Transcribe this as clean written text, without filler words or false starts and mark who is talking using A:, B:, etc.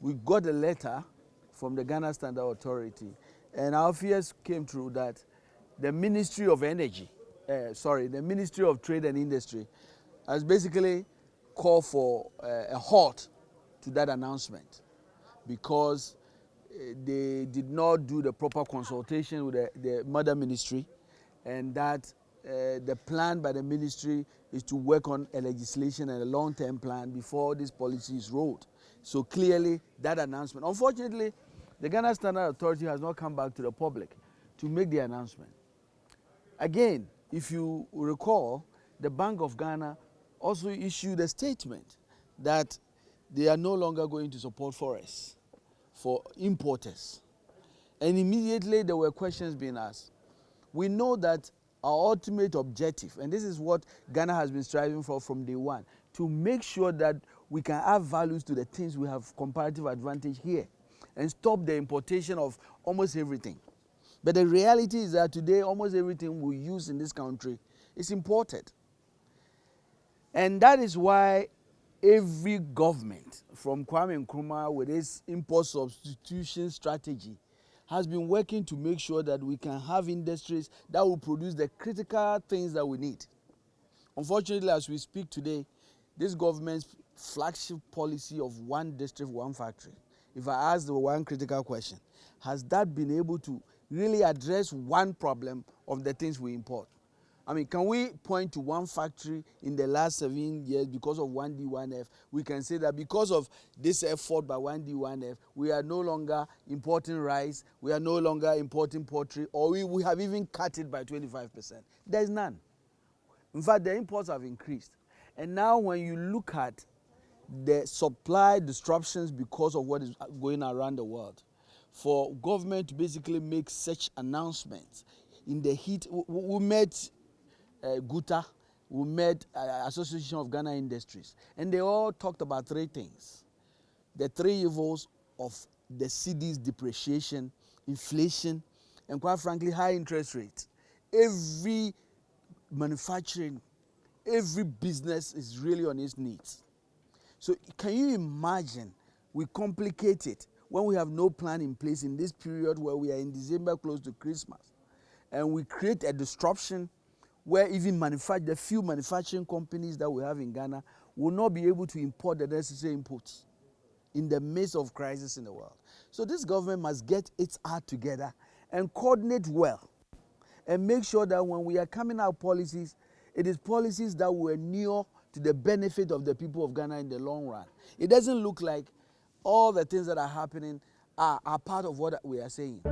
A: we got a letter from the Ghana Standard Authority, and our fears came true that the Ministry of Energy, the Ministry of Trade and Industry, has basically called for a halt to that announcement because they did not do the proper consultation with the mother ministry, and that the plan by the ministry is to work on a legislation and a long-term plan before this policy is rolled. So clearly that announcement, unfortunately, the Ghana Standard Authority has not come back to the public to make the announcement. Again, if you recall, the Bank of Ghana also issued a statement that they are no longer going to support forests for importers. And immediately there were questions being asked. We know that our ultimate objective, and this is what Ghana has been striving for from day one, to make sure that we can add values to the things we have comparative advantage here and stop the importation of almost everything. But the reality is that today almost everything we use in this country is imported. And that is why every government, from Kwame Nkrumah with its import substitution strategy, has been working to make sure that we can have industries that will produce the critical things that we need. Unfortunately, as we speak today, this government's flagship policy of one district, one factory, if I ask the one critical question, has that been able to really address one problem of the things we import? I mean, can we point to one factory in the last 7 years because of 1D, 1F? We can say that because of this effort by 1D, 1F, we are no longer importing rice, we are no longer importing poultry, or we have even cut it by 25%. There is none. In fact, the imports have increased. And now when you look at the supply disruptions because of what is going around the world, for government to basically make such announcements in the heat, we met Gov't, we met Association of Ghana Industries, and they all talked about three things. The three evils of the cedi's depreciation, inflation, and quite frankly, high interest rates. Every manufacturing, every business is really on its knees. So can you imagine we complicate it when we have no plan in place in this period where we are in December close to Christmas, and we create a disruption where even the few manufacturing companies that we have in Ghana will not be able to import the necessary inputs in the midst of crisis in the world. So this government must get its act together and coordinate well and make sure that when we are coming out policies, it is policies that will inure to the benefit of the people of Ghana in the long run. It doesn't look like all the things that are happening are part of what we are saying.